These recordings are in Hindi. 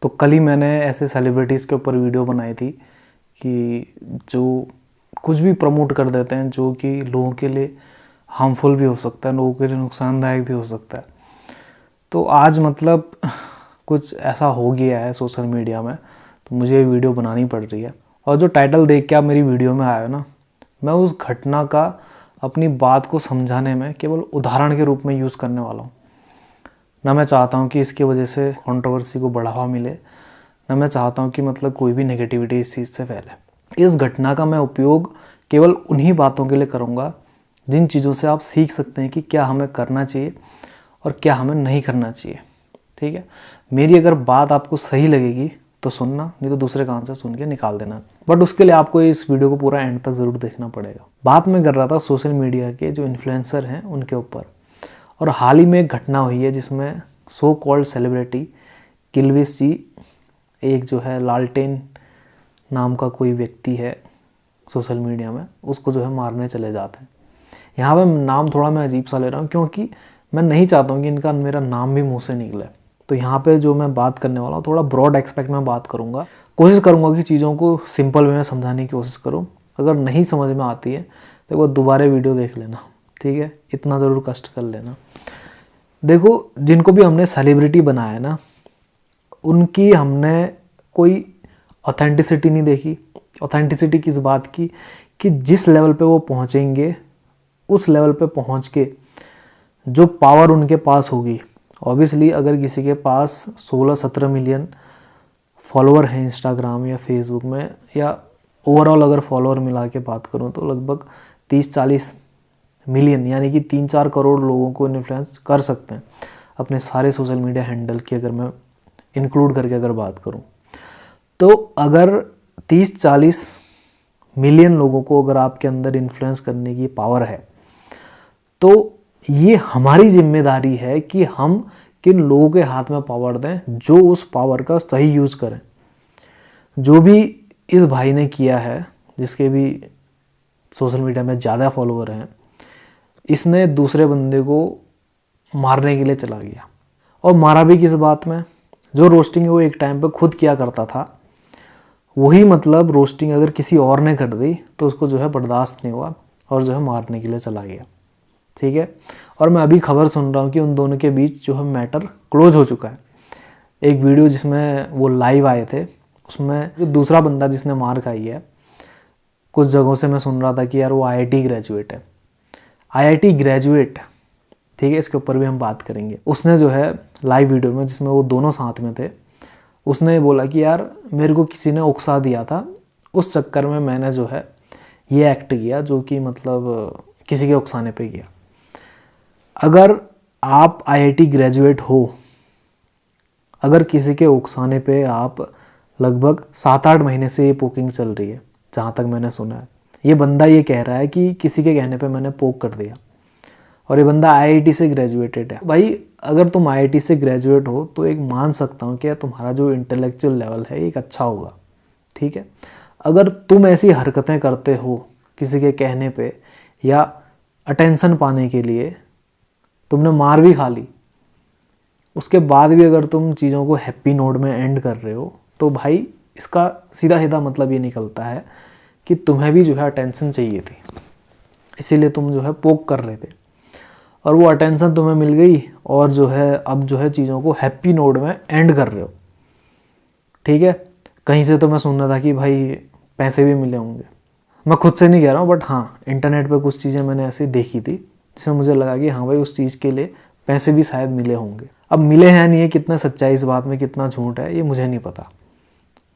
तो कल ही मैंने ऐसे सेलिब्रिटीज़ के ऊपर वीडियो बनाई थी कि जो कुछ भी प्रमोट कर देते हैं जो कि लोगों के लिए हार्मफुल भी हो सकता है, लोगों के लिए नुकसानदायक भी हो सकता है। तो आज मतलब कुछ ऐसा हो गया है सोशल मीडिया में, तो मुझे ये वीडियो बनानी पड़ रही है। और जो टाइटल देख के आप मेरी वीडियो में आए हो ना, मैं उस घटना का अपनी बात को समझाने में केवल उदाहरण के रूप में यूज़ करने वाला हूँ। ना मैं चाहता हूँ कि इसकी वजह से कंट्रोवर्सी को बढ़ावा मिले, ना मैं चाहता हूँ कि मतलब कोई भी नेगेटिविटी इस चीज़ से फैले। इस घटना का मैं उपयोग केवल उन्हीं बातों के लिए करूँगा जिन चीज़ों से आप सीख सकते हैं कि क्या हमें करना चाहिए और क्या हमें नहीं करना चाहिए। ठीक है, मेरी अगर बात आपको सही लगेगी तो सुनना, नहीं तो दूसरे कान से सुन के निकाल देना। बट उसके लिए आपको इस वीडियो को पूरा एंड तक ज़रूर देखना पड़ेगा। बात मैं कर रहा था सोशल मीडिया के जो इन्फ्लुएंसर हैं उनके ऊपर, और हाल ही में एक घटना हुई है जिसमें सो कॉल्ड सेलिब्रिटी किल्विश जी, एक जो है लालटेन नाम का कोई व्यक्ति है सोशल मीडिया में, उसको जो है मारने चले जाते हैं। यहाँ पे नाम थोड़ा मैं अजीब सा ले रहा हूँ क्योंकि मैं नहीं चाहता हूँ कि इनका मेरा नाम भी मुंह से निकले। तो यहाँ पे जो मैं बात करने वाला हूँ थोड़ा ब्रॉड एक्सपेक्ट में बात करूँगा, कोशिश करूँगा कि चीज़ों को सिंपल वे में समझाने की कोशिश करूँ। अगर नहीं समझ में आती है तो वो दोबारा वीडियो देख लेना, ठीक है, इतना ज़रूर कष्ट कर लेना। देखो, जिनको भी हमने सेलिब्रिटी बनाया ना, उनकी हमने कोई ऑथेंटिसिटी नहीं देखी। ऑथेंटिसिटी किस बात की कि जिस लेवल पे वो पहुंचेंगे उस लेवल पे पहुंच के जो पावर उनके पास होगी, ऑब्वियसली अगर किसी के पास 16-17 मिलियन फॉलोअर हैं इंस्टाग्राम या फेसबुक में, या ओवरऑल अगर फॉलोअर मिला के बात करूं तो लगभग 30-40 मिलियन यानी कि 3-4 करोड़ लोगों को इन्फ्लुएंस कर सकते हैं अपने सारे सोशल मीडिया हैंडल की अगर मैं इंक्लूड करके अगर बात करूं। तो अगर 30-40 मिलियन लोगों को अगर आपके अंदर इन्फ्लुएंस करने की पावर है, तो ये हमारी जिम्मेदारी है कि हम किन लोगों के हाथ में पावर दें जो उस पावर का सही यूज़ करें। जो भी इस भाई ने किया है, जिसके भी सोशल मीडिया में ज़्यादा फॉलोअर हैं, इसने दूसरे बंदे को मारने के लिए चला गया। और मारा भी किस बात में, जो रोस्टिंग वो एक टाइम पे खुद किया करता था, वही मतलब रोस्टिंग अगर किसी और ने कर दी तो उसको जो है बर्दाश्त नहीं हुआ और जो है मारने के लिए चला गया। ठीक है, और मैं अभी खबर सुन रहा हूँ कि उन दोनों के बीच जो है मैटर क्लोज हो चुका है। एक वीडियो जिसमें वो लाइव आए थे, उसमें जो दूसरा बंदा जिसने मार खाई है, कुछ जगहों से मैं सुन रहा था कि यार वो आईआईटी ग्रेजुएट है। आईआईटी ग्रेजुएट, ठीक है, इसके ऊपर भी हम बात करेंगे। उसने जो है लाइव वीडियो में जिसमें वो दोनों साथ में थे, उसने बोला कि यार मेरे को किसी ने उकसा दिया था, उस चक्कर में मैंने जो है ये एक्ट किया जो कि मतलब किसी के उकसाने पे किया। अगर आप आईआईटी ग्रेजुएट हो, अगर किसी के उकसाने पे आप लगभग 7-8 महीने से ये पोकिंग चल रही है, जहाँ तक मैंने सुना है, ये बंदा ये कह रहा है कि किसी के कहने पे मैंने पोक कर दिया, और ये बंदा आईआईटी से ग्रेजुएटेड है। भाई अगर तुम आईआईटी से ग्रेजुएट हो तो एक मान सकता हूँ कि तुम्हारा जो इंटेलेक्चुअल लेवल है एक अच्छा होगा, ठीक है। अगर तुम ऐसी हरकतें करते हो किसी के कहने पे या अटेंशन पाने के लिए, तुमने मार भी खा ली, उसके बाद भी अगर तुम चीज़ों को हैप्पी नोट में एंड कर रहे हो, तो भाई इसका सीधा सीधा मतलब ये निकलता है कि तुम्हें भी जो है अटेंशन चाहिए थी, इसीलिए तुम जो है पोक कर रहे थे, और वो अटेंशन तुम्हें मिल गई और जो है अब जो है चीज़ों को हैप्पी नोट में एंड कर रहे हो। ठीक है, कहीं से तो मैं सुन रहा था कि भाई पैसे भी मिले होंगे। मैं खुद से नहीं कह रहा हूँ, बट हाँ इंटरनेट पे कुछ चीज़ें मैंने ऐसी देखी थी जिसमें मुझे लगा कि हाँ भाई उस चीज़ के लिए पैसे भी शायद मिले होंगे। अब मिले हैं नहीं है, कितना सच्चाई इस बात में कितना झूठ है ये मुझे नहीं पता,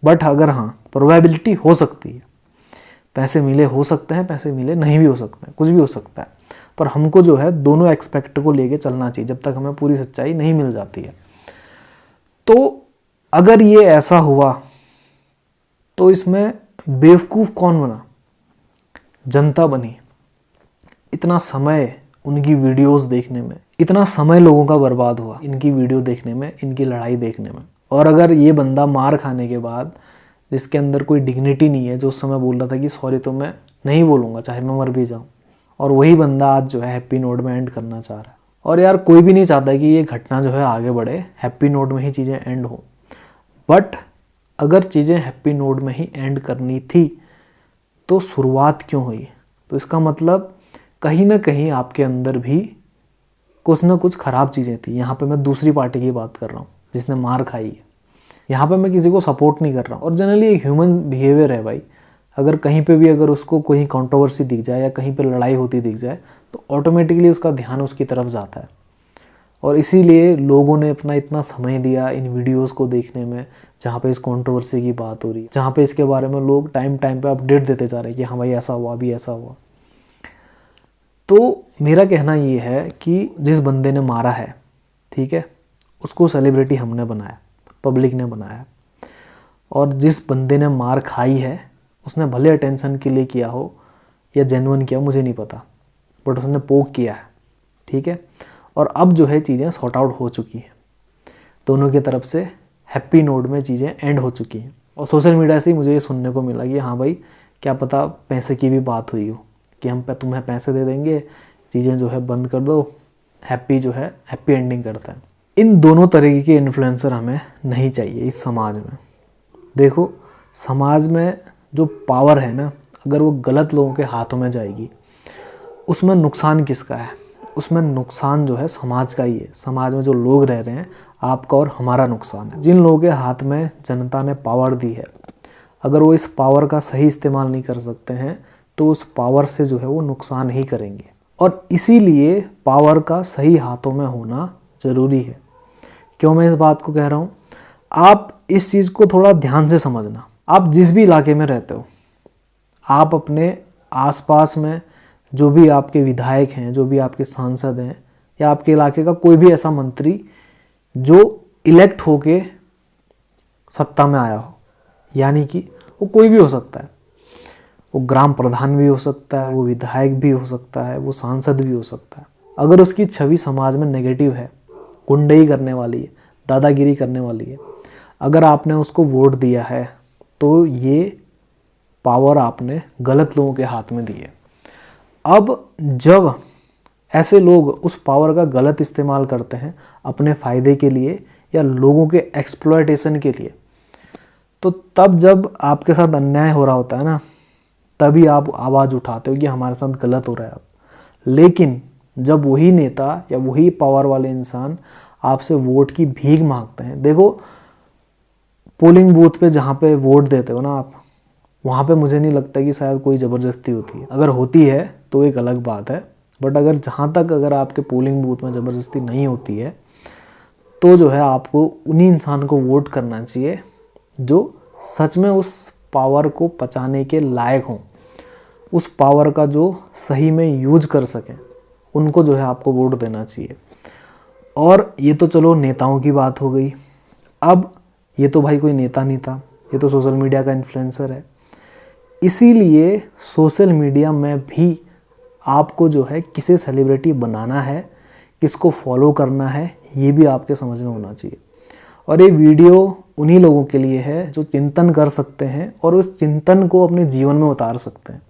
बट अगर हाँ प्रोबेबिलिटी हो सकती है, पैसे मिले हो सकते हैं, पैसे मिले नहीं भी हो सकते हैं, कुछ भी हो सकता है। पर हमको जो है दोनों एक्सपेक्ट को लेके चलना चाहिए जब तक हमें पूरी सच्चाई नहीं मिल जाती है। तो अगर ये ऐसा हुआ तो इसमें बेवकूफ़ कौन बना? जनता बनी। इतना समय उनकी वीडियोस देखने में, इतना समय लोगों का बर्बाद हुआ इनकी वीडियो देखने में, इनकी लड़ाई देखने में। और अगर ये बंदा मार खाने के बाद, जिसके अंदर कोई डिग्निटी नहीं है, जो उस समय बोल रहा था कि सॉरी तो मैं नहीं बोलूँगा चाहे मैं मर भी जाऊँ, और वही बंदा आज जो है हैप्पी नोट में एंड करना चाह रहा है। और यार कोई भी नहीं चाहता कि ये घटना जो है आगे बढ़े, हैप्पी नोट में ही चीज़ें एंड हो। बट अगर चीज़ें हैप्पी नोट में ही एंड करनी थी तो शुरुआत क्यों हुई? तो इसका मतलब कहीं ना कहीं आपके अंदर भी कुछ ना कुछ ख़राब चीज़ें थी। यहाँ पे मैं दूसरी पार्टी की बात कर रहा हूँ जिसने मार खाई है। यहाँ पे मैं किसी को सपोर्ट नहीं कर रहा हूँ, और जनरली एक ह्यूमन बिहेवियर है भाई। अगर कहीं पे भी अगर उसको कोई कंट्रोवर्सी दिख जाए या कहीं पे लड़ाई होती दिख जाए तो ऑटोमेटिकली उसका ध्यान उसकी तरफ जाता है। और इसीलिए लोगों ने अपना इतना समय दिया इन वीडियोस को देखने में जहाँ पे इस कंट्रोवर्सी की बात हो रही है, जहाँ पे इसके बारे में लोग टाइम टाइम पे अपडेट देते जा रहे हैं कि हाँ भाई ऐसा हुआ, अभी ऐसा हुआ। तो मेरा कहना ये है कि जिस बंदे ने मारा है, ठीक है, उसको सेलिब्रिटी हमने बनाया, पब्लिक ने बनाया। और जिस बंदे ने मार खाई है उसने भले अटेंशन के लिए किया हो या जेन्युइन किया, मुझे नहीं पता, बट उसने पोक किया है, ठीक है। और अब जो है चीज़ें सॉर्ट आउट हो चुकी हैं, दोनों की तरफ से हैप्पी नोट में चीज़ें एंड हो चुकी हैं। और सोशल मीडिया से ही मुझे ये सुनने को मिला कि हाँ भाई क्या पता पैसे की भी बात हुई हो कि हम तुम्हें पैसे दे देंगे, चीज़ें जो है बंद कर दो, हैप्पी जो है हैप्पी एंडिंग करता है। इन दोनों तरीके के इन्फ्लुएंसर हमें नहीं चाहिए इस समाज में। देखो, समाज में जो पावर है ना, अगर वो गलत लोगों के हाथों में जाएगी, उसमें नुकसान किसका है? उसमें नुकसान जो है समाज का ही है। समाज में जो लोग रह रहे हैं, आपका और हमारा नुकसान है। जिन लोगों के हाथ में जनता ने पावर दी है, अगर वो इस पावर का सही इस्तेमाल नहीं कर सकते हैं तो उस पावर से जो है वो नुकसान ही करेंगे। और इसीलिए पावर का सही हाथों में होना ज़रूरी है। क्यों मैं इस बात को कह रहा हूँ? आप इस चीज़ को थोड़ा ध्यान से समझना। आप जिस भी इलाके में रहते हो, आप अपने आसपास में जो भी आपके विधायक हैं, जो भी आपके सांसद हैं, या आपके इलाके का कोई भी ऐसा मंत्री जो इलेक्ट होके सत्ता में आया हो, यानी कि वो कोई भी हो सकता है, वो ग्राम प्रधान भी हो सकता है, वो विधायक भी हो सकता है, वो सांसद भी हो सकता है। अगर उसकी छवि समाज में नेगेटिव है, गुंडई करने वाली है, दादागिरी करने वाली है, अगर आपने उसको वोट दिया है तो ये पावर आपने गलत लोगों के हाथ में दी है। अब जब ऐसे लोग उस पावर का गलत इस्तेमाल करते हैं अपने फ़ायदे के लिए या लोगों के एक्सप्लॉयटेशन के लिए, तो तब जब आपके साथ अन्याय हो रहा होता है ना, तभी आप आवाज़ उठाते हो कि हमारे साथ गलत हो रहा है अब। लेकिन जब वही नेता या वही पावर वाले इंसान आपसे वोट की भीख मांगते हैं, देखो पोलिंग बूथ पे जहाँ पे वोट देते हो ना आप, वहाँ पे मुझे नहीं लगता कि शायद कोई ज़बरदस्ती होती है। अगर होती है तो एक अलग बात है, बट अगर जहाँ तक अगर आपके पोलिंग बूथ में ज़बरदस्ती नहीं होती है तो जो है आपको उन्हीं इंसान को वोट करना चाहिए जो सच में उस पावर को पचाने के लायक हों, उस पावर का जो सही में यूज कर सकें, उनको जो है आपको वोट देना चाहिए। और ये तो चलो नेताओं की बात हो गई। अब ये तो भाई कोई नेता नहीं था, ये तो सोशल मीडिया का इन्फ्लुएंसर है। इसीलिए सोशल मीडिया में भी आपको जो है किसे सेलिब्रिटी बनाना है, किसको फॉलो करना है, ये भी आपके समझ में होना चाहिए। और ये वीडियो उन्हीं लोगों के लिए है जो चिंतन कर सकते हैं और उस चिंतन को अपने जीवन में उतार सकते हैं।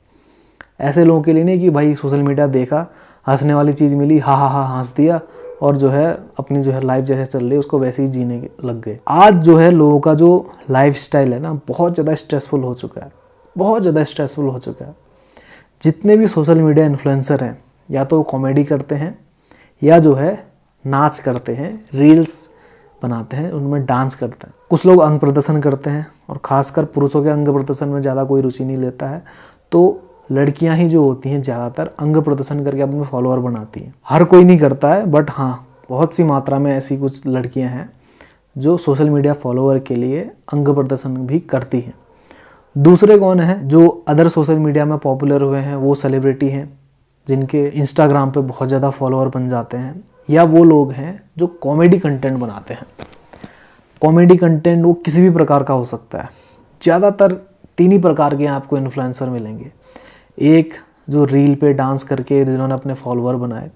ऐसे लोगों के लिए नहीं कि भाई सोशल मीडिया देखा, हंसने वाली चीज़ मिली, हा हा हा हंस दिया और जो है अपनी जो है लाइफ जैसे चल रही है उसको वैसे ही जीने लग गए। आज जो है लोगों का जो लाइफ स्टाइल है ना, बहुत ज़्यादा स्ट्रेसफुल हो चुका है, बहुत ज़्यादा स्ट्रेसफुल हो चुका है। जितने भी सोशल मीडिया इन्फ्लुएंसर हैं, या तो कॉमेडी करते हैं या जो है नाच करते हैं, रील्स बनाते हैं, उनमें डांस करते हैं। कुछ लोग अंग प्रदर्शन करते हैं, और ख़ासकर पुरुषों के अंग प्रदर्शन में ज़्यादा कोई रुचि नहीं लेता है, तो लड़कियां ही जो होती हैं ज़्यादातर अंग प्रदर्शन करके अपने फॉलोअर बनाती हैं। हर कोई नहीं करता है, बट हाँ बहुत सी मात्रा में ऐसी कुछ लड़कियां हैं जो सोशल मीडिया फॉलोअर के लिए अंग प्रदर्शन भी करती हैं। दूसरे कौन है जो अदर सोशल मीडिया में पॉपुलर हुए हैं, वो सेलिब्रिटी हैं जिनके इंस्टाग्राम पे बहुत ज़्यादा फॉलोअर बन जाते हैं, या वो लोग हैं जो कॉमेडी कंटेंट बनाते हैं। कॉमेडी कंटेंट वो किसी भी प्रकार का हो सकता है। ज़्यादातर 3 ही प्रकार के आपको इन्फ्लुएंसर मिलेंगे। एक जो रील पे डांस करके जिन्होंने अपने फॉलोअर बनाए,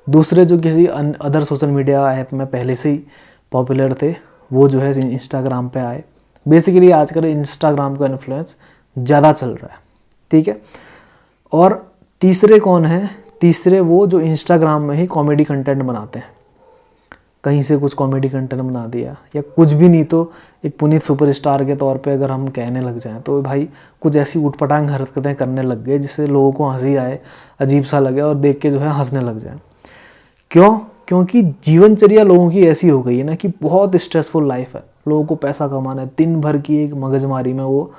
दूसरे जो किसी अदर सोशल मीडिया ऐप में पहले से ही पॉपुलर थे, वो जो है इंस्टाग्राम पे आए। बेसिकली आजकल इंस्टाग्राम का इन्फ्लुएंस ज़्यादा चल रहा है, ठीक है। और तीसरे कौन है? तीसरे वो जो इंस्टाग्राम में ही कॉमेडी कंटेंट बनाते हैं। कहीं से कुछ कॉमेडी कंटेंट बना दिया, या कुछ भी नहीं तो एक पुनीत सुपरस्टार के तौर पे अगर हम कहने लग जाएं तो भाई कुछ ऐसी उटपटांग हरकतें करने लग गए जिससे लोगों को हंसी आए, अजीब सा लगे और देख के जो है हंसने लग जाए। क्यों? क्योंकि जीवनचर्या लोगों की ऐसी हो गई है ना कि बहुत स्ट्रेसफुल लाइफ है, लोगों को पैसा कमाना है, दिन भर की एक मगजमारी में वो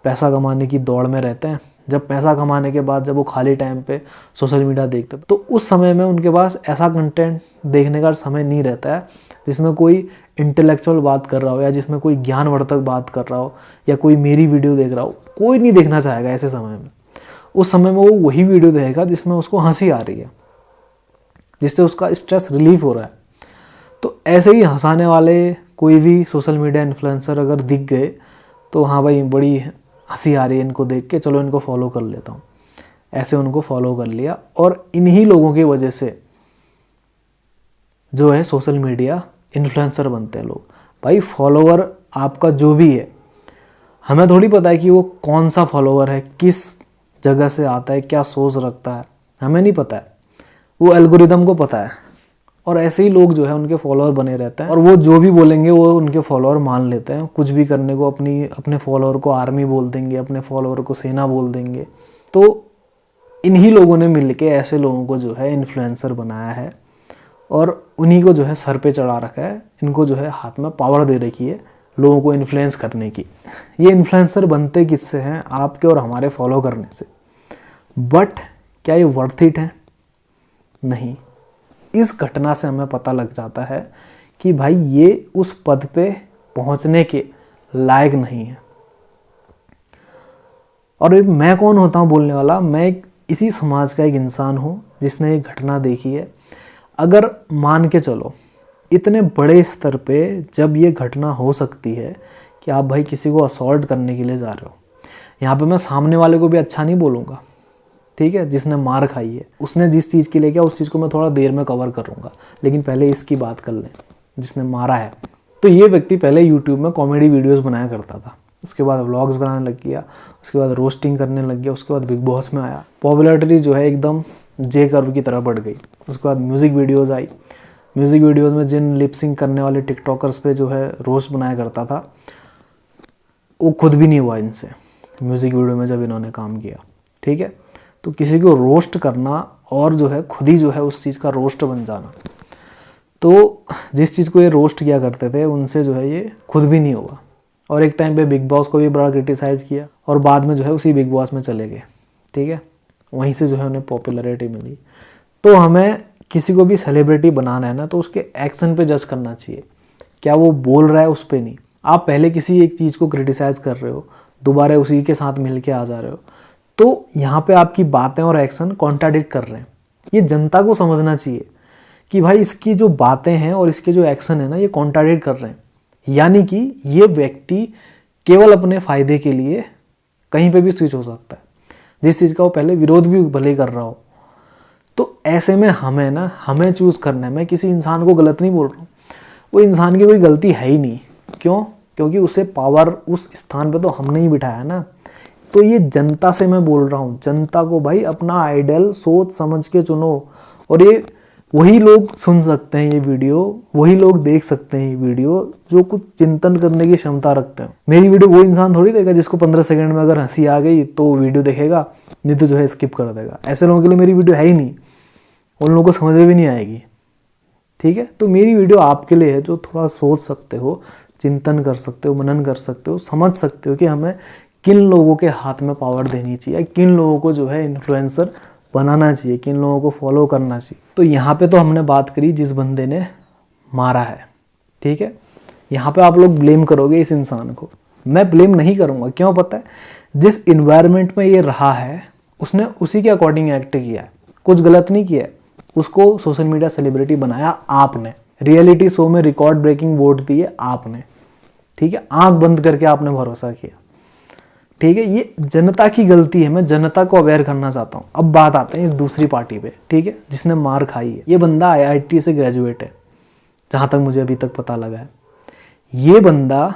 पैसा कमाने की दौड़ में रहते हैं। जब पैसा कमाने के बाद जब वो खाली टाइम पे सोशल मीडिया देखते हैं तो उस समय में उनके पास ऐसा कंटेंट देखने का समय नहीं रहता है जिसमें कोई इंटेलेक्चुअल बात कर रहा हो, या जिसमें कोई ज्ञानवर्धक बात कर रहा हो, या कोई मेरी वीडियो देख रहा हो। कोई नहीं देखना चाहेगा ऐसे समय में। उस समय में वो वही वीडियो देखेगा जिसमें उसको हंसी आ रही है, जिससे उसका स्ट्रेस रिलीफ हो रहा है। तो ऐसे ही हंसाने वाले कोई भी सोशल मीडिया इन्फ्लुएंसर अगर दिख गए तो हाँ भाई बड़ी हंसी आ रही है इनको देख के, चलो इनको फॉलो कर लेता हूँ। ऐसे उनको फॉलो कर लिया, और इन्हीं लोगों की वजह से जो है सोशल मीडिया इन्फ्लुएंसर बनते हैं लोग। भाई फॉलोवर आपका जो भी है, हमें थोड़ी पता है कि वो कौन सा फॉलोवर है, किस जगह से आता है, क्या सोच रखता है, हमें नहीं पता है, वो एल्गोरिदम को पता है। और ऐसे ही लोग जो है उनके फॉलोअर बने रहते हैं, और वो जो भी बोलेंगे वो उनके फॉलोअर मान लेते हैं। कुछ भी करने को अपने फॉलोअर को आर्मी बोल देंगे, अपने फॉलोअर को सेना बोल देंगे। तो इन्हीं लोगों ने मिलके ऐसे लोगों को जो है इन्फ्लुएंसर बनाया है, और उन्हीं को जो है सर पे चढ़ा रखा है। इनको जो है हाथ में पावर दे रखी है लोगों को इन्फ्लुएंस करने की। ये इन्फ्लुएंसर बनते किससे हैं? आपके और हमारे फॉलो करने से। बट क्या ये वर्थ इट है? नहीं। इस घटना से हमें पता लग जाता है कि भाई ये उस पद पे पहुंचने के लायक नहीं है। और मैं कौन होता हूं बोलने वाला? मैं इसी समाज का एक इंसान हूं जिसने ये घटना देखी है। अगर मान के चलो इतने बड़े स्तर पे जब ये घटना हो सकती है कि आप भाई किसी को असॉल्ट करने के लिए जा रहे हो, यहाँ पे मैं सामने वाले को भी अच्छा नहीं बोलूँगा, ठीक है, जिसने मार खाई है। उसने जिस चीज़ के लिए किया उस चीज़ को मैं थोड़ा देर में कवर करूँगा, लेकिन पहले इसकी बात कर लें जिसने मारा है। तो ये व्यक्ति पहले यूट्यूब में कॉमेडी वीडियोज़ बनाया करता था, उसके बाद व्लॉग्स बनाने लग गया, उसके बाद रोस्टिंग करने लग गया, उसके बाद बिग बॉस में आया। पॉपुलैरिटी जो है एकदम जे कर्व की तरह बढ़ गई। उसके बाद म्यूज़िक वीडियोज़ आई। म्यूज़िक वीडियोज़ में जिन लिपसिंग करने वाले टिकटॉकर्स पे जो है रोस्ट बनाया करता था, वो खुद भी नहीं हुआ इनसे म्यूज़िक वीडियो में जब इन्होंने काम किया, ठीक है। तो किसी को रोस्ट करना और जो है खुद ही जो है उस चीज़ का रोस्ट बन जाना, तो जिस चीज़ को ये रोस्ट किया करते थे उनसे जो है ये खुद भी नहीं हुआ। और एक टाइम पे बिग बॉस को भी बड़ा क्रिटिसाइज़ किया, और बाद में जो है उसी बिग बॉस में चले गए, ठीक है। वहीं से जो है उन्हें पॉपुलैरिटी मिली। तो हमें किसी को भी सेलिब्रिटी बनाना है ना, तो उसके एक्शन पे जज करना चाहिए, क्या वो बोल रहा है उस पे नहीं। आप पहले किसी एक चीज़ को क्रिटिसाइज़ कर रहे हो, दोबारा उसी के साथ मिल के आ जा रहे हो, तो यहाँ पे आपकी बातें और एक्शन कॉन्ट्राडिक्ट कर रहे हैं। ये जनता को समझना चाहिए कि भाई इसकी जो बातें हैं और इसके जो एक्शन है ना, ये कॉन्ट्राडिक्ट कर रहे हैं। यानी कि ये व्यक्ति केवल अपने फ़ायदे के लिए कहीं पे भी स्विच हो सकता है, जिस चीज़ का वो पहले विरोध भी भले कर रहा हो। तो ऐसे में हमें चूज़ करना है। मैं किसी इंसान को गलत नहीं बोल रहा हूँ, वो इंसान की कोई गलती है ही नहीं। क्यों? क्योंकि उसे पावर उस स्थान पे तो हमने ही बिठाया ना। तो ये जनता से मैं बोल रहा हूँ, जनता को भाई अपना आइडल सोच समझ के चुनो। और ये वही लोग सुन सकते हैं ये वीडियो, वही लोग देख सकते हैं ये वीडियो जो कुछ चिंतन करने की क्षमता रखते हैं। मेरी वीडियो वो इंसान थोड़ी देगा जिसको 15 सेकंड में अगर हंसी आ गई तो वीडियो देखेगा, नहीं तो जो है स्किप कर देगा। ऐसे लोगों के लिए मेरी वीडियो है ही नहीं, उन लोगों को समझ में भी नहीं आएगी, ठीक है। तो मेरी वीडियो आपके लिए है जो थोड़ा सोच सकते हो, चिंतन कर सकते हो, मनन कर सकते हो, समझ सकते हो कि हमें किन लोगों के हाथ में पावर देनी चाहिए, किन लोगों को जो है इन्फ्लुएंसर बनाना चाहिए, किन लोगों को फॉलो करना चाहिए। तो यहाँ पे तो हमने बात करी जिस बंदे ने मारा है, ठीक है। यहाँ पे आप लोग ब्लेम करोगे इस इंसान को, मैं ब्लेम नहीं करूँगा। क्यों? पता है, जिस इन्वायरमेंट में ये रहा है उसने उसी के अकॉर्डिंग एक्ट किया है, कुछ गलत नहीं किया है। उसको सोशल मीडिया सेलिब्रिटी बनाया आपने, रियलिटी शो में रिकॉर्ड ब्रेकिंग वोट दिए आपने, ठीक है। आंख बंद करके आपने भरोसा किया, ठीक है। ये जनता की गलती है, मैं जनता को अवेयर करना चाहता हूँ। अब बात आते हैं इस दूसरी पार्टी पे, ठीक है, जिसने मार खाई है। ये बंदा IIT से ग्रेजुएट है, जहाँ तक मुझे अभी तक पता लगा है। ये बंदा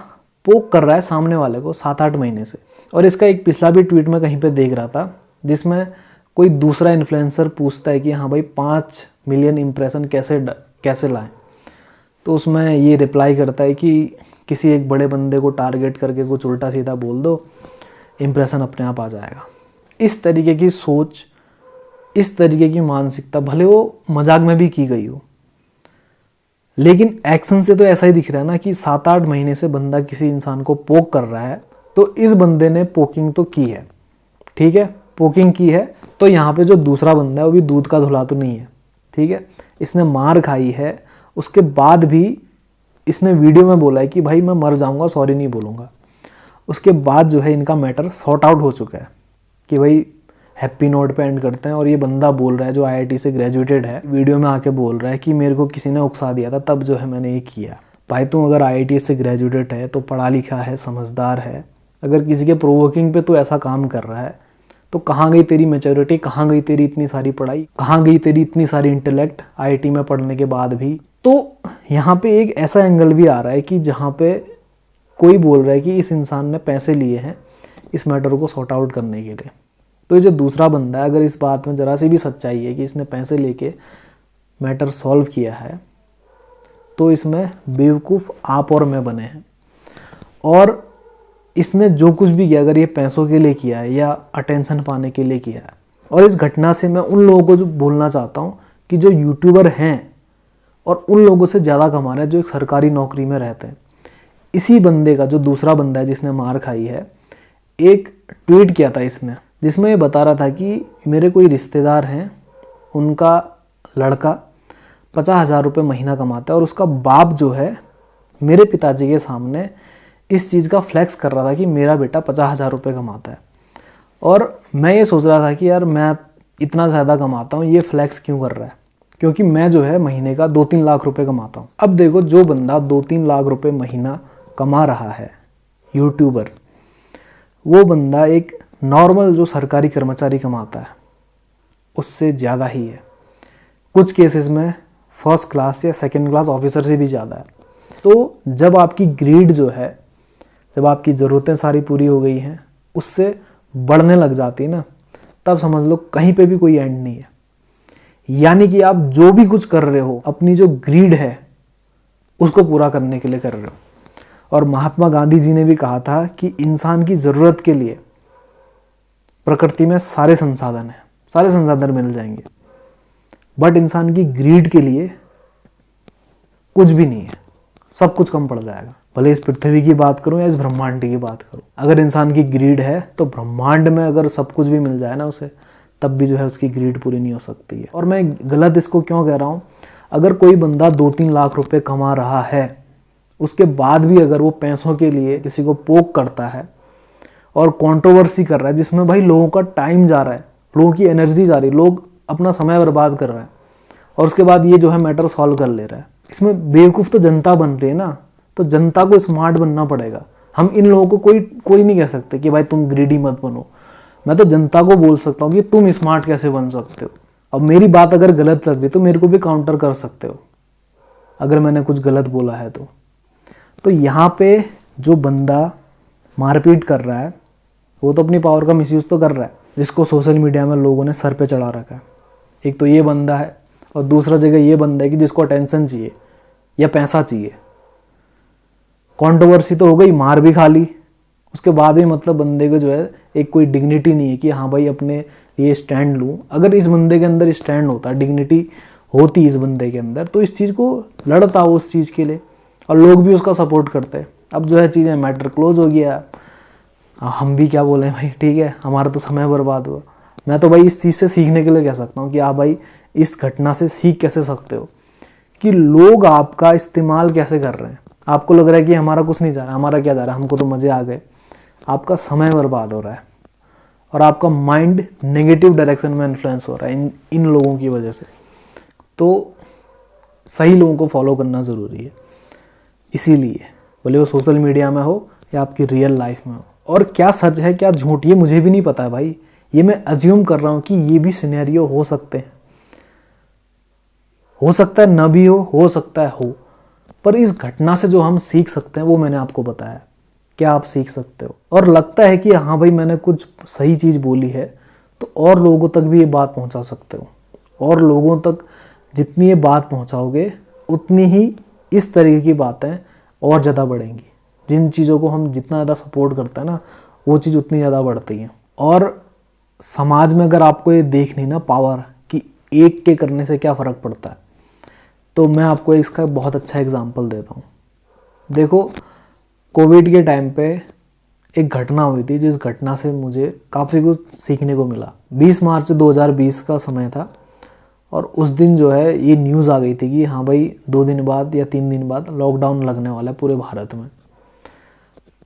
पोक कर रहा है सामने वाले को 7-8 महीने से। और इसका एक पिछला भी ट्वीट में कहीं पे देख रहा था जिसमें कोई दूसरा इन्फ्लुएंसर पूछता है कि हाँ भाई 5 मिलियन इम्प्रेशन कैसे लाएं। तो उसमें ये रिप्लाई करता है कि किसी एक बड़े बंदे को टारगेट करके कुछ उल्टा सीधा बोल दो, इम्प्रेशन अपने आप आ जाएगा। इस तरीके की सोच, इस तरीके की मानसिकता भले वो मजाक में भी की गई हो, लेकिन एक्शन से तो ऐसा ही दिख रहा है ना कि 7-8 महीने से बंदा किसी इंसान को पोक कर रहा है, तो इस बंदे ने पोकिंग तो की है, ठीक है, पोकिंग की है। तो यहाँ पे जो दूसरा बंदा है वो भी दूध का धुला तो नहीं है, ठीक है, इसने मार खाई है, उसके बाद भी इसने वीडियो में बोला है कि भाई मैं मर जाऊंगा, सॉरी नहीं बोलूँगा। उसके बाद जो है इनका मैटर सॉर्ट आउट हो चुका है कि भाई हैप्पी नोट पे एंड करते हैं। और ये बंदा बोल रहा है जो IIT से ग्रेजुएटेड है, वीडियो में आके बोल रहा है कि मेरे को किसी ने उकसा दिया था, तब जो है मैंने ये किया। भाई तुम अगर IIT से ग्रेजुएटेड है तो पढ़ा लिखा है, समझदार है, अगर किसी के प्रोवोकिंग पे तो ऐसा काम कर रहा है तो कहाँ गई तेरी मैच्योरिटी, कहाँ गई तेरी इतनी सारी पढ़ाई, कहाँ गई तेरी इतनी सारी इंटेलेक्ट IIT में पढ़ने के बाद भी। तो यहाँ पे एक ऐसा एंगल भी आ रहा है कि जहाँ पे कोई बोल रहा है कि इस इंसान ने पैसे लिए हैं इस मैटर को सॉर्ट आउट करने के लिए। तो ये जो दूसरा बंदा है, अगर इस बात में ज़रा सी भी सच्चाई है कि इसने पैसे लेके मैटर सॉल्व किया है, तो इसमें बेवकूफ़ आप और मैं बने हैं। और इसने जो कुछ भी किया, अगर ये पैसों के लिए किया है या अटेंशन पाने के लिए किया है, और इस घटना से मैं उन लोगों को जो बोलना चाहता हूँ कि जो यूट्यूबर हैं और उन लोगों से ज़्यादा कमा रहे हैं जो एक सरकारी नौकरी में रहते हैं, इसी बंदे का, जो दूसरा बंदा है जिसने मार खाई है, एक ट्वीट किया था इसने जिसमें ये बता रहा था कि मेरे कोई रिश्तेदार हैं, उनका लड़का 50,000 रुपये महीना कमाता है और उसका बाप जो है मेरे पिताजी के सामने इस चीज़ का फ्लैक्स कर रहा था कि मेरा बेटा 50,000 रुपये कमाता है। और मैं ये सोच रहा था कि यार मैं इतना ज़्यादा कमाता हूँ, ये फ्लैक्स क्यों कर रहा है, क्योंकि मैं जो है महीने का 2-3 लाख रुपए कमाता हूँ। अब देखो, जो बंदा 2-3 लाख रुपए महीना कमा रहा है, यूट्यूबर, वो बंदा एक नॉर्मल जो सरकारी कर्मचारी कमाता है उससे ज़्यादा ही है, कुछ केसेस में फर्स्ट क्लास या सेकंड क्लास ऑफिसर से भी ज़्यादा है। तो जब आपकी ग्रीड जो है, जब आपकी ज़रूरतें सारी पूरी हो गई हैं, उससे बढ़ने लग जाती है ना, तब समझ लो कहीं पे भी कोई एंड नहीं है। यानी कि आप जो भी कुछ कर रहे हो अपनी जो ग्रीड है उसको पूरा करने के लिए कर रहे हो। और महात्मा गांधी जी ने भी कहा था कि इंसान की ज़रूरत के लिए प्रकृति में सारे संसाधन हैं, सारे संसाधन मिल जाएंगे, बट इंसान की ग्रीड के लिए कुछ भी नहीं है, सब कुछ कम पड़ जाएगा। भले इस पृथ्वी की बात करूं या इस ब्रह्मांड की बात करूं, अगर इंसान की ग्रीड है तो ब्रह्मांड में अगर सब कुछ भी मिल जाए ना उसे, तब भी जो है उसकी ग्रीड पूरी नहीं हो सकती है। और मैं गलत इसको क्यों कह रहा हूं, अगर कोई बंदा 2-3 लाख रुपए कमा रहा है, उसके बाद भी अगर वो पैसों के लिए किसी को पोक करता है और कंट्रोवर्सी कर रहा है, जिसमें भाई लोगों का टाइम जा रहा है, लोगों की एनर्जी जा रही है, लोग अपना समय बर्बाद कर रहे हैं, और उसके बाद ये जो है मैटर सॉल्व कर ले रहा है, इसमें बेवकूफ़ तो जनता बन रही है ना। तो जनता को स्मार्ट बनना पड़ेगा। हम इन लोगों को कोई नहीं कह सकते कि भाई तुम ग्रीडी मत बनो। मैं तो जनता को बोल सकता हूँ कि तुम स्मार्ट कैसे बन सकते हो। अब मेरी बात अगर गलत लग गई तो मेरे को भी काउंटर कर सकते हो अगर मैंने कुछ गलत बोला है तो यहाँ पे जो बंदा मारपीट कर रहा है वो तो अपनी पावर का मिसयूज़ तो कर रहा है, जिसको सोशल मीडिया में लोगों ने सर पे चढ़ा रखा है। एक तो ये बंदा है और दूसरा जगह ये बंदा है कि जिसको अटेंशन चाहिए या पैसा चाहिए। कंट्रोवर्सी तो हो गई, मार भी खा ली, उसके बाद भी मतलब बंदे को जो है एक कोई डिग्निटी नहीं है कि हाँ भाई अपने लिए स्टैंड लूँ। अगर इस बंदे के अंदर स्टैंड होता, डिग्निटी होती इस बंदे के अंदर, तो इस चीज़ को लड़ता वो उस चीज़ के लिए और लोग भी उसका सपोर्ट करते। अब जो है चीज़ें मैटर क्लोज हो गया, हम भी क्या बोले भाई, ठीक है, हमारा तो समय बर्बाद हुआ। मैं तो भाई इस चीज़ से सीखने के लिए कह सकता हूँ कि आप भाई इस घटना से सीख कैसे सकते हो कि लोग आपका इस्तेमाल कैसे कर रहे हैं। आपको लग रहा है कि हमारा कुछ नहीं जा रहा, हमारा क्या जा रहा है, हमको तो मज़े आ गए। आपका समय बर्बाद हो रहा है और आपका माइंड नेगेटिव डायरेक्शन में इन्फ्लुएंस हो रहा है इन लोगों की वजह से। तो सही लोगों को फॉलो करना ज़रूरी है, इसीलिए भले वो सोशल मीडिया में हो या आपकी रियल लाइफ में हो। और क्या सच है क्या झूठ ये मुझे भी नहीं पता है भाई, ये मैं अज्यूम कर रहा हूँ कि ये भी सिनेरियो हो सकते हैं, हो सकता है ना भी हो सकता है हो। पर इस घटना से जो हम सीख सकते हैं वो मैंने आपको बताया। क्या आप सीख सकते हो? और लगता है कि हाँ भाई मैंने कुछ सही चीज़ बोली है तो और लोगों तक भी ये बात पहुंचा सकते हो। और लोगों तक जितनी ये बात पहुंचाओगे उतनी ही इस तरीके की बातें और ज़्यादा बढ़ेंगी। जिन चीज़ों को हम जितना ज़्यादा सपोर्ट करते हैं ना, वो चीज़ उतनी ज़्यादा बढ़ती है। और समाज में अगर आपको ये देखनी ना पावर कि एक के करने से क्या फ़र्क पड़ता है, तो मैं आपको इसका बहुत अच्छा एग्जांपल देता हूँ। देखो, कोविड के टाइम पे एक घटना हुई थी, जिस घटना से मुझे काफ़ी कुछ सीखने को मिला। 20 मार्च 2020 का समय था और उस दिन जो है ये न्यूज़ आ गई थी कि हाँ भाई 2 दिन बाद या 3 दिन बाद लॉकडाउन लगने वाला है पूरे भारत में।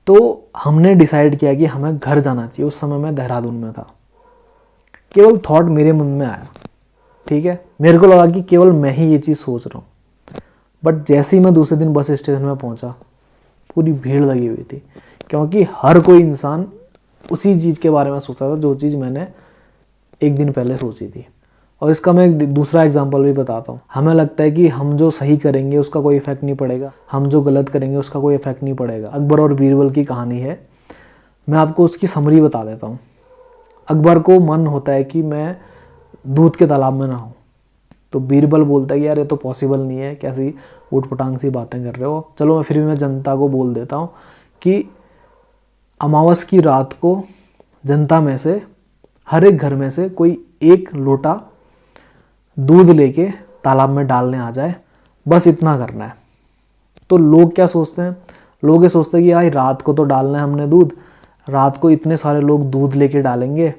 तो हमने डिसाइड किया कि हमें घर जाना चाहिए। उस समय मैं देहरादून में था। केवल थॉट मेरे मन में आया, ठीक है, मेरे को लगा कि केवल मैं ही ये चीज़ सोच रहा हूँ। बट जैसे ही मैं दूसरे दिन बस स्टेशन में पहुंचा, पूरी भीड़ लगी हुई थी, क्योंकि हर कोई इंसान उसी चीज़ के बारे में सोचा था जो चीज़ मैंने एक दिन पहले सोची थी। और इसका मैं एक दूसरा एग्जांपल भी बताता हूँ। हमें लगता है कि हम जो सही करेंगे उसका कोई इफेक्ट नहीं पड़ेगा, हम जो गलत करेंगे उसका कोई इफेक्ट नहीं पड़ेगा। अकबर और बीरबल की कहानी है, मैं आपको उसकी समरी बता देता हूँ। अकबर को मन होता है कि मैं दूध के तालाब में नहाऊं, तो बीरबल बोलता है कि यार ये तो पॉसिबल नहीं है, कैसी ऊटपटांग सी बातें कर रहे हो। चलो फिर भी मैं जनता को बोल देता हूँ कि अमावस की रात को जनता में से हर एक घर में से कोई एक लोटा दूध लेके तालाब में डालने आ जाए, बस इतना करना है। तो लोग क्या सोचते हैं, लोग ये सोचते हैं कि यार रात को तो डालना है हमने दूध, रात को इतने सारे लोग दूध लेके डालेंगे,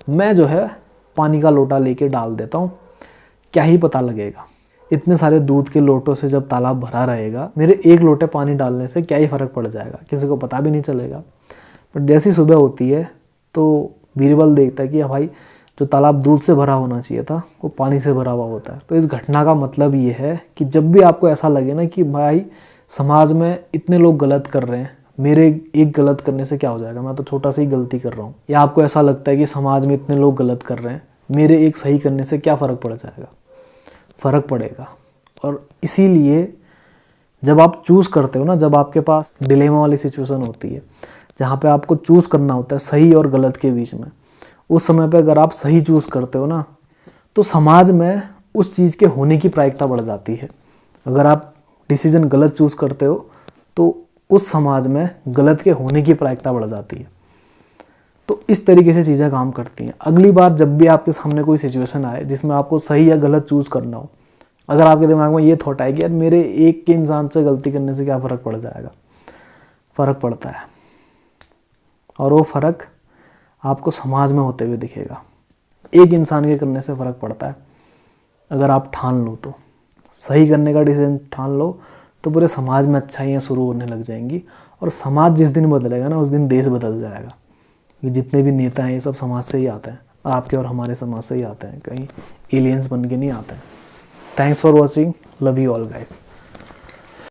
मैं जो है पानी का लोटा लेके डाल देता हूँ, क्या ही पता लगेगा। इतने सारे दूध के लोटों से जब तालाब भरा रहेगा, मेरे एक लोटे पानी डालने से क्या ही फ़र्क पड़ जाएगा, किसी को पता भी नहीं चलेगा। बट जैसी सुबह होती है तो बीरबल देखता है कि भाई जो तालाब दूध से भरा होना चाहिए था वो पानी से भरा हुआ होता है। तो इस घटना का मतलब ये है कि जब भी आपको ऐसा लगे ना कि भाई समाज में इतने लोग गलत कर रहे हैं, मेरे एक गलत करने से क्या हो जाएगा, मैं तो छोटा सा ही गलती कर रहा हूँ, या आपको ऐसा लगता है कि समाज में इतने लोग गलत कर रहे हैं, मेरे एक सही करने से क्या फ़र्क पड़ जाएगा, फ़र्क पड़ेगा। और इसीलिए जब आप चूज़ करते हो ना, जब आपके पास डिलेमा वाली सिचुएशन होती है जहाँ पे आपको चूज़ करना होता है सही और गलत के बीच में, उस समय पे अगर आप सही चूज़ करते हो ना, तो समाज में उस चीज़ के होने की प्रायिकता बढ़ जाती है। अगर आप डिसीजन गलत चूज़ करते हो तो उस समाज में गलत के होने की प्रायिकता बढ़ जाती है। तो इस तरीके से चीज़ें काम करती हैं। अगली बार जब भी आपके सामने कोई सिचुएशन आए जिसमें आपको सही या गलत चूज़ करना हो, अगर आपके दिमाग में ये थॉट आए कि यार मेरे एक के इंसान से गलती करने से क्या फ़र्क पड़ जाएगा, फ़र्क पड़ता है। और वो फ़र्क आपको समाज में होते हुए दिखेगा। एक इंसान के करने से फ़र्क पड़ता है। अगर आप ठान लो, तो सही करने का डिसीजन ठान लो, तो पूरे समाज में अच्छाइयाँ शुरू होने लग जाएंगी। और समाज जिस दिन बदलेगा ना, उस दिन देश बदल जाएगा। ये जितने भी नेता हैं ये सब समाज से ही आते हैं, आपके और हमारे समाज से ही आते हैं, कहीं एलियंस बन के नहीं आते हैं। Thanks for watching, love you all guys.